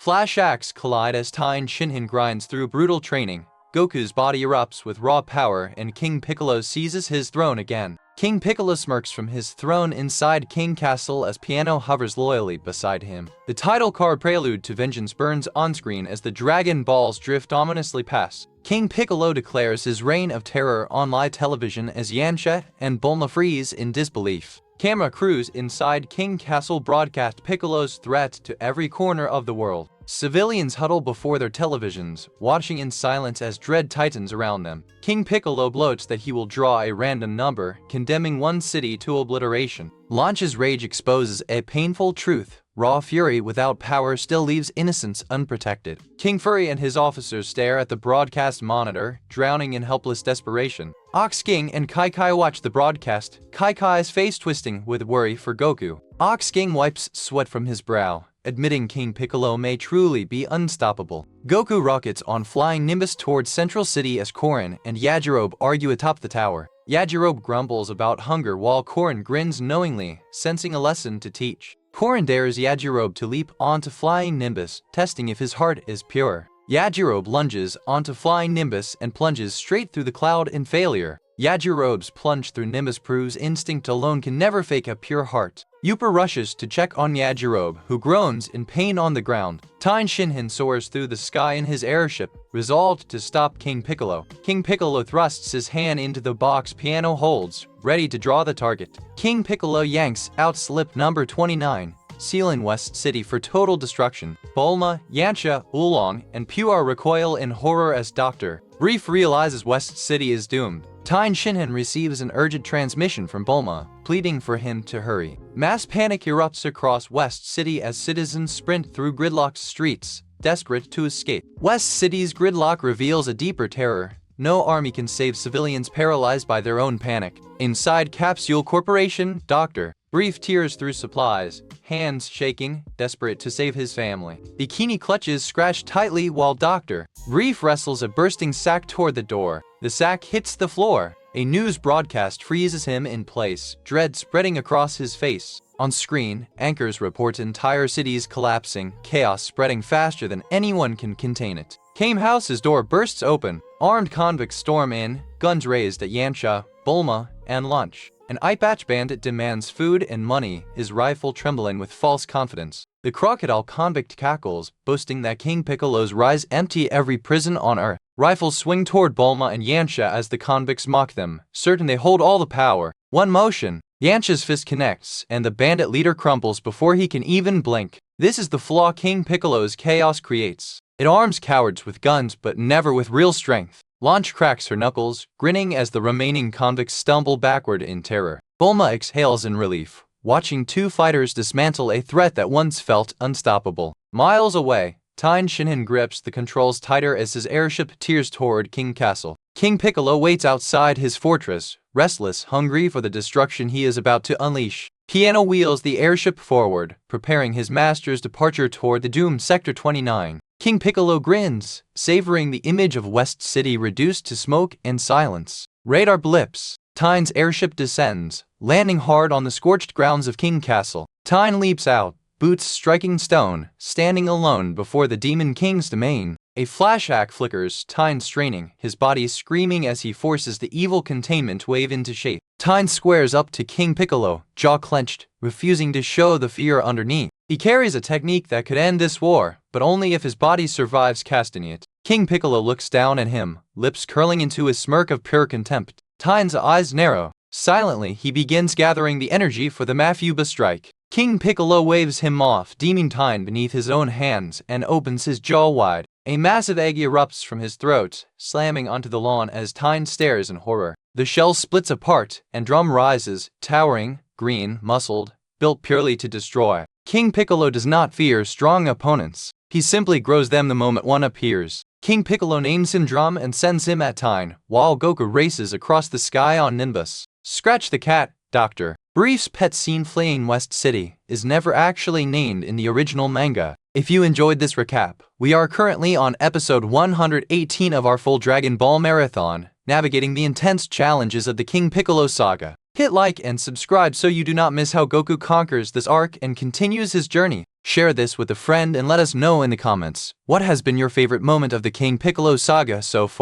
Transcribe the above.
Flash acts collide as Tien Shinhan grinds through brutal training. Goku's body erupts with raw power and King Piccolo seizes his throne again. King Piccolo smirks from his throne inside King Castle as Piano hovers loyally beside him. The title card Prelude to Vengeance burns on-screen as the Dragon Balls drift ominously past. King Piccolo declares his reign of terror on live television as Yamcha and Bulma freeze in disbelief. Camera crews inside King Castle broadcast Piccolo's threat to every corner of the world. Civilians huddle before their televisions, watching in silence as dread tightens around them. King Piccolo bloats that he will draw a random number, condemning one city to obliteration. Launch's rage exposes a painful truth. Raw fury without power still leaves innocence unprotected. King Fury and his officers stare at the broadcast monitor, drowning in helpless desperation. Ox King and Kai Kai watch the broadcast, Kai Kai's face twisting with worry for Goku. Ox King wipes sweat from his brow, admitting King Piccolo may truly be unstoppable. Goku rockets on flying Nimbus towards Central City as Korin and Yajirobe argue atop the tower. Yajirobe grumbles about hunger while Korin grins knowingly, sensing a lesson to teach. Korin dares Yajirobe to leap onto flying Nimbus, testing if his heart is pure. Yajirobe lunges onto flying Nimbus and plunges straight through the cloud in failure. Yajirobe's plunge through Nimbus proves instinct alone can never fake a pure heart. Yooper rushes to check on Yajirobe, who groans in pain on the ground. Tien Shinhan soars through the sky in his airship, resolved to stop King Piccolo. King Piccolo thrusts his hand into the box Piano holds, ready to draw the target. King Piccolo yanks out slip number 29, sealing West City for total destruction. Bulma, Yamcha, Oolong, and Puar recoil in horror as Dr. Brief realizes West City is doomed. Tien Shinhan receives an urgent transmission from Bulma, pleading for him to hurry. Mass panic erupts across West City as citizens sprint through gridlocked streets, desperate to escape. West City's gridlock reveals a deeper terror. No army can save civilians paralyzed by their own panic. Inside Capsule Corporation, Dr. Brief tears through supplies, hands shaking, desperate to save his family. Bikini clutches scratched tightly while Dr. Brief wrestles a bursting sack toward the door. The sack hits the floor. A news broadcast freezes him in place, dread spreading across his face. On screen, anchors report entire cities collapsing, chaos spreading faster than anyone can contain it. Kame House's door bursts open. Armed convicts storm in, guns raised at Yamcha, Bulma, and Lunch. An eye patch bandit demands food and money, his rifle trembling with false confidence. The crocodile convict cackles, boasting that King Piccolo's rise empty every prison on Earth. Rifles swing toward Bulma and Yamcha as the convicts mock them, certain they hold all the power. One motion, Yamcha's fist connects, and the bandit leader crumbles before he can even blink. This is the flaw King Piccolo's chaos creates. It arms cowards with guns but never with real strength. Launch cracks her knuckles, grinning as the remaining convicts stumble backward in terror. Bulma exhales in relief, watching two fighters dismantle a threat that once felt unstoppable. Miles away, Tien Shinhan grips the controls tighter as his airship tears toward King Castle. King Piccolo waits outside his fortress, restless, hungry for the destruction he is about to unleash. Piano wheels the airship forward, preparing his master's departure toward the doomed Sector 29. King Piccolo grins, savoring the image of West City reduced to smoke and silence. Radar blips. Tien's airship descends, landing hard on the scorched grounds of King Castle. Tien leaps out, boots striking stone, standing alone before the Demon King's domain. A flash act flickers, Tien straining, his body screaming as he forces the Evil Containment Wave into shape. Tien squares up to King Piccolo, jaw clenched, refusing to show the fear underneath. He carries a technique that could end this war, but only if his body survives casting it. King Piccolo looks down at him, lips curling into a smirk of pure contempt. Tien's eyes narrow. Silently, he begins gathering the energy for the Mafuba strike. King Piccolo waves him off, deeming Tien beneath his own hands, and opens his jaw wide. A massive egg erupts from his throat, slamming onto the lawn as Tien stares in horror. The shell splits apart, and Drum rises, towering, green, muscled, built purely to destroy. King Piccolo does not fear strong opponents. He simply grows them the moment one appears. King Piccolo names him Drum and sends him at Tien, while Goku races across the sky on Nimbus. Scratch the cat, Dr. Brief's pet scene fleeing West City is never actually named in the original manga. If you enjoyed this recap, we are currently on episode 118 of our full Dragon Ball marathon, navigating the intense challenges of the King Piccolo saga. Hit like and subscribe so you do not miss how Goku conquers this arc and continues his journey. Share this with a friend and let us know in the comments what has been your favorite moment of the King Piccolo saga so far.